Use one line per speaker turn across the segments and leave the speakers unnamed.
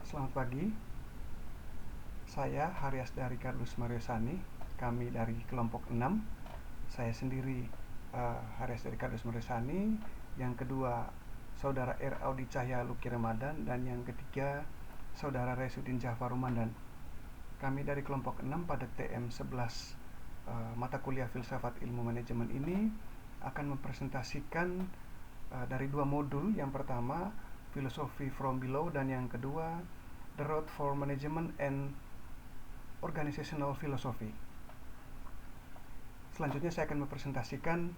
Selamat pagi, saya Haryasda Ricardus Mariosani. Kami dari kelompok 6. Saya sendiri Haryasda Ricardus Mariosani. Yang kedua, Saudara R. Audi Cahya Luki Ramadan. Dan yang ketiga, Saudara Resudin Jafar Rumandan. Kami dari kelompok 6 pada TM 11 mata kuliah Filsafat Ilmu Manajemen ini akan mempresentasikan dari dua modul. Yang pertama, Philosophy from Below, dan yang kedua, The Road for Management and Organizational Philosophy. Selanjutnya saya akan mempresentasikan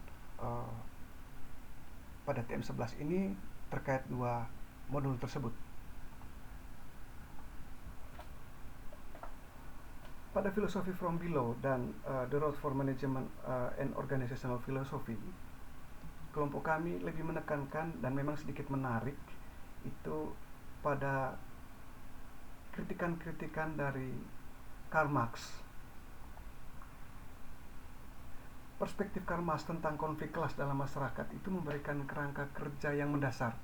pada TM11 ini terkait dua modul tersebut. Pada Philosophy from Below dan The Road for Management and Organizational Philosophy, kelompok kami lebih menekankan dan memang sedikit menarik itu pada kritikan-kritikan dari Karl Marx. Perspektif Karl Marx tentang konflik kelas dalam masyarakat itu memberikan kerangka kerja yang mendasar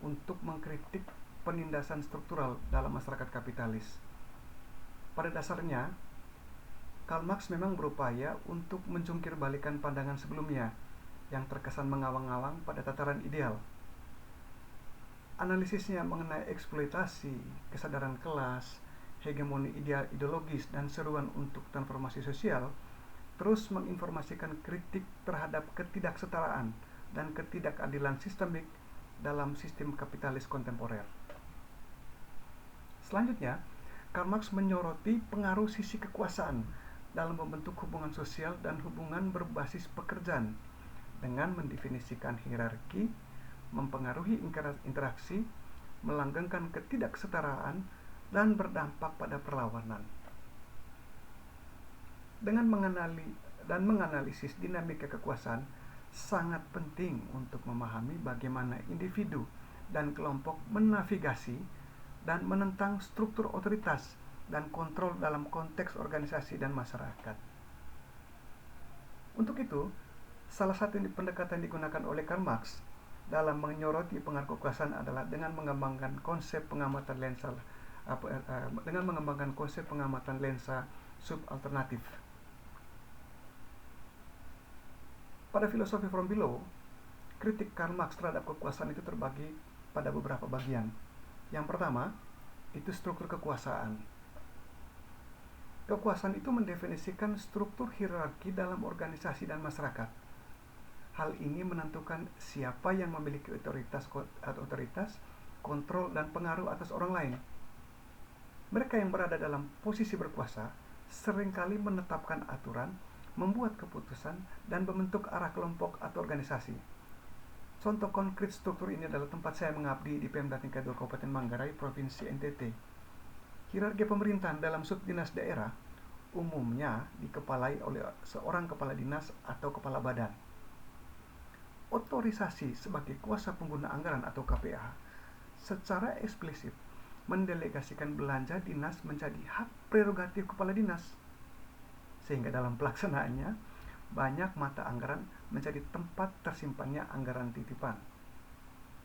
untuk mengkritik penindasan struktural dalam masyarakat kapitalis. Pada dasarnya, Karl Marx memang berupaya untuk menjungkir balikan pandangan sebelumnya yang terkesan mengawang-awang pada tataran ideal. Analisisnya mengenai eksploitasi, kesadaran kelas, hegemoni ideologis, dan seruan untuk transformasi sosial terus menginformasikan kritik terhadap ketidaksetaraan dan ketidakadilan sistemik dalam sistem kapitalis kontemporer. Selanjutnya, Karl Marx menyoroti pengaruh sisi kekuasaan dalam membentuk hubungan sosial dan hubungan berbasis pekerjaan dengan mendefinisikan hierarki, mempengaruhi interaksi, melanggengkan ketidaksetaraan, dan berdampak pada perlawanan. Dengan menganalisis dinamika kekuasaan, sangat penting untuk memahami bagaimana individu dan kelompok menavigasi dan menentang struktur otoritas dan kontrol dalam konteks organisasi dan masyarakat. Untuk itu, salah satu pendekatan digunakan oleh Karl Marx dalam menyoroti pengaruh kekuasaan adalah dengan mengembangkan konsep pengamatan lensa subalternatif. Pada Philosophy from Below, kritik Karl Marx terhadap kekuasaan itu terbagi pada beberapa bagian. Yang pertama, itu struktur kekuasaan. Kekuasaan itu mendefinisikan struktur hierarki dalam organisasi dan masyarakat. Hal ini menentukan siapa yang memiliki otoritas, kontrol, dan pengaruh atas orang lain. Mereka yang berada dalam posisi berkuasa seringkali menetapkan aturan, membuat keputusan, dan membentuk arah kelompok atau organisasi. Contoh konkret struktur ini adalah tempat saya mengabdi di Pemda tingkat 2 Kabupaten Manggarai, Provinsi NTT. Hierarki pemerintahan dalam subdinas daerah umumnya dikepalai oleh seorang kepala dinas atau kepala badan. Otorisasi sebagai kuasa pengguna anggaran atau KPA secara eksplisit mendelegasikan belanja dinas menjadi hak prerogatif kepala dinas, sehingga dalam pelaksanaannya banyak mata anggaran menjadi tempat tersimpannya anggaran titipan.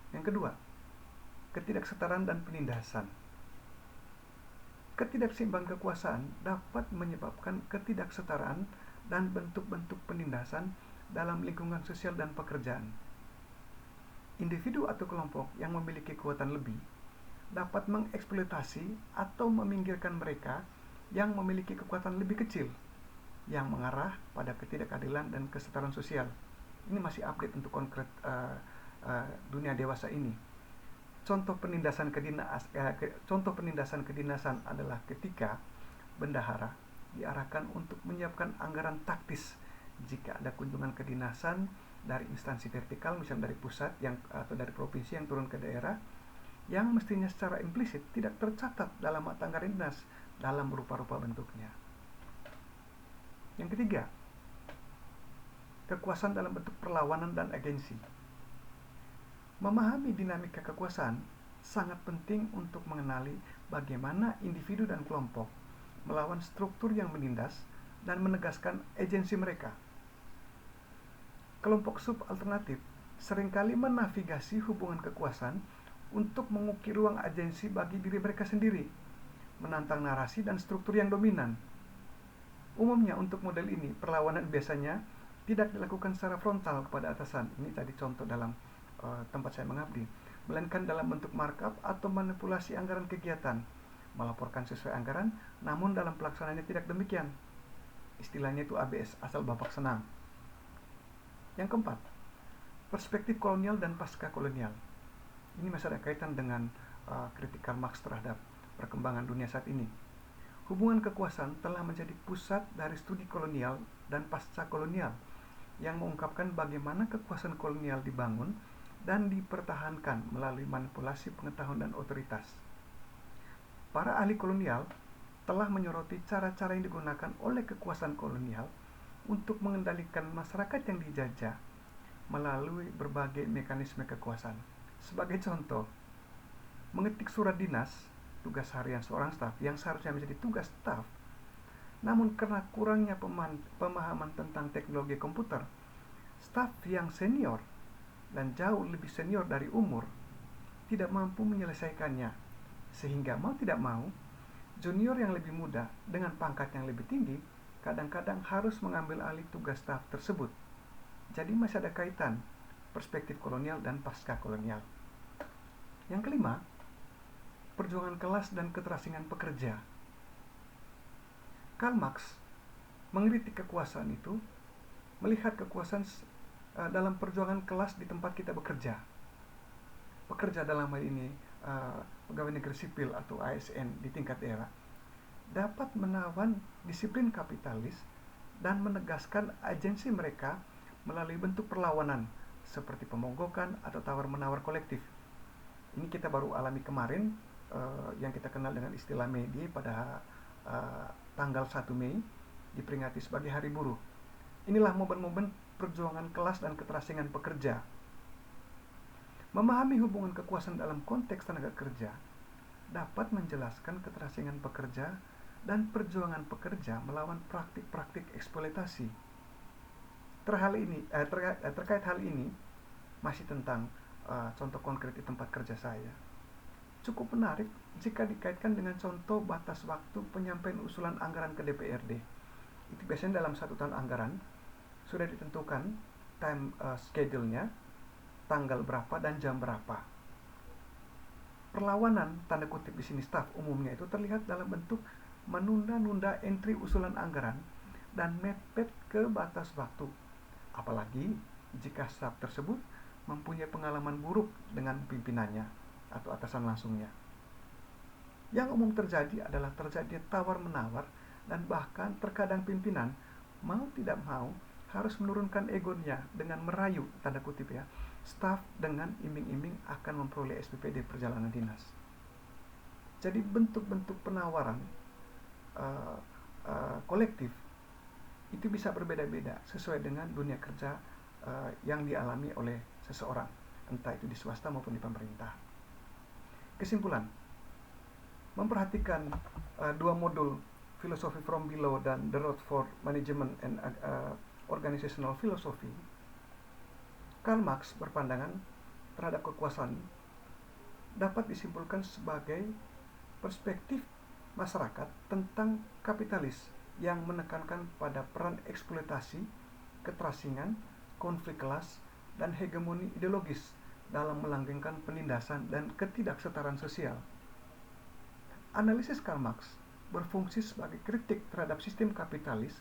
Yang kedua, ketidaksetaraan dan penindasan. Ketidakseimbangan kekuasaan dapat menyebabkan ketidaksetaraan dan bentuk-bentuk penindasan dalam lingkungan sosial dan pekerjaan. Individu atau kelompok yang memiliki kekuatan lebih dapat mengeksploitasi atau meminggirkan mereka yang memiliki kekuatan lebih kecil, yang mengarah pada ketidakadilan dan kesetaraan sosial. Ini masih update untuk konkret dunia dewasa ini. Contoh penindasan kedinasan adalah ketika bendahara diarahkan untuk menyiapkan anggaran taktis jika ada kunjungan kedinasan dari instansi vertikal, misalnya dari pusat atau dari provinsi yang turun ke daerah, yang mestinya secara implisit tidak tercatat dalam mata anggaran dinas dalam berupa-rupa bentuknya. Yang ketiga, kekuasaan dalam bentuk perlawanan dan agensi. Memahami dinamika kekuasaan sangat penting untuk mengenali bagaimana individu dan kelompok melawan struktur yang menindas dan menegaskan agensi mereka. Kelompok subalternatif seringkali menavigasi hubungan kekuasaan untuk mengukir ruang agensi bagi diri mereka sendiri, menantang narasi dan struktur yang dominan. Umumnya untuk model ini, perlawanan biasanya tidak dilakukan secara frontal kepada atasan. Ini tadi contoh dalam tempat saya mengabdi, melainkan dalam bentuk markup atau manipulasi anggaran kegiatan, melaporkan sesuai anggaran, namun dalam pelaksanaannya tidak demikian. Istilahnya itu ABS, asal bapak senang. Yang keempat, perspektif kolonial dan pasca kolonial. Ini masih ada kaitan dengan kritik Karl Marx terhadap perkembangan dunia saat ini. Hubungan kekuasaan telah menjadi pusat dari studi kolonial dan pasca kolonial yang mengungkapkan bagaimana kekuasaan kolonial dibangun dan dipertahankan melalui manipulasi pengetahuan dan otoritas. Para ahli kolonial telah menyoroti cara-cara yang digunakan oleh kekuasaan kolonial untuk mengendalikan masyarakat yang dijajah melalui berbagai mekanisme kekuasaan. Sebagai contoh, mengetik surat dinas, tugas harian seorang staf yang seharusnya menjadi tugas staf, namun karena kurangnya pemahaman tentang teknologi komputer, staf yang senior dan jauh lebih senior dari umur tidak mampu menyelesaikannya, sehingga mau tidak mau, junior yang lebih muda dengan pangkat yang lebih tinggi kadang-kadang harus mengambil alih tugas staf tersebut. Jadi masih ada kaitan perspektif kolonial dan pasca kolonial. Yang kelima, perjuangan kelas dan keterasingan pekerja. Karl Marx mengkritik kekuasaan itu, melihat kekuasaan dalam perjuangan kelas di tempat kita bekerja. Pekerja dalam hal ini pegawai negeri sipil atau ASN di tingkat daerah dapat menawan disiplin kapitalis dan menegaskan agensi mereka melalui bentuk perlawanan seperti pemogokan atau tawar-menawar kolektif. Ini kita baru alami kemarin yang kita kenal dengan istilah May Day pada tanggal 1 Mei diperingati sebagai Hari Buruh. Inilah momen-momen perjuangan kelas dan keterasingan pekerja. Memahami hubungan kekuasaan dalam konteks tenaga kerja dapat menjelaskan keterasingan pekerja dan perjuangan pekerja melawan praktik-praktik eksploitasi. Terkait hal ini, masih tentang contoh konkret di tempat kerja saya. Cukup menarik jika dikaitkan dengan contoh batas waktu penyampaian usulan anggaran ke DPRD. Itu biasanya dalam 1 tahun anggaran sudah ditentukan time schedule-nya, tanggal berapa dan jam berapa. Perlawanan tanda kutip di sini staf umumnya itu terlihat dalam bentuk menunda-nunda entry usulan anggaran dan mepet ke batas waktu. Apalagi jika staf tersebut mempunyai pengalaman buruk dengan pimpinannya atau atasan langsungnya. Yang umum terjadi adalah terjadi tawar-menawar dan bahkan terkadang pimpinan mau tidak mau harus menurunkan egonya dengan merayu, tanda kutip ya, staf dengan iming-iming akan memperoleh SPPD perjalanan dinas. Jadi bentuk-bentuk penawaran kolektif itu bisa berbeda-beda sesuai dengan dunia kerja yang dialami oleh seseorang, entah itu di swasta maupun di pemerintah. Kesimpulan, memperhatikan 2 modul Philosophy from Below dan The Road for Management and Organizational Philosophy, Karl Marx berpandangan terhadap kekuasaan dapat disimpulkan sebagai perspektif masyarakat tentang kapitalis yang menekankan pada peran eksploitasi, keterasingan, konflik kelas, dan hegemoni ideologis dalam melanggengkan penindasan dan ketidaksetaraan sosial. Analisis Karl Marx berfungsi sebagai kritik terhadap sistem kapitalis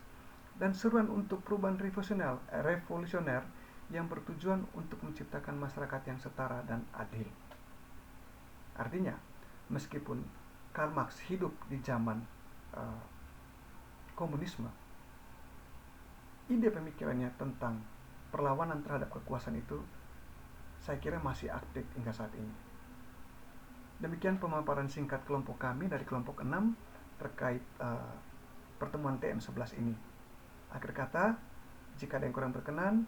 dan seruan untuk perubahan revolusioner yang bertujuan untuk menciptakan masyarakat yang setara dan adil. Artinya, meskipun Karl Marx hidup di zaman komunisme, ide pemikirannya tentang perlawanan terhadap kekuasaan itu saya kira masih aktif hingga saat ini. Demikian pemaparan singkat kelompok kami dari kelompok 6 terkait pertemuan TM11 ini. Akhir kata, jika ada yang kurang berkenan,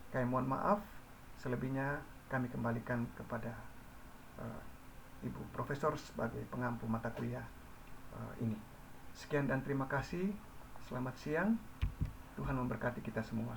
kami mohon maaf. Selebihnya kami kembalikan kepada Ibu Profesor sebagai pengampu mata kuliah ini. Sekian dan terima kasih. Selamat siang. Tuhan memberkati kita semua.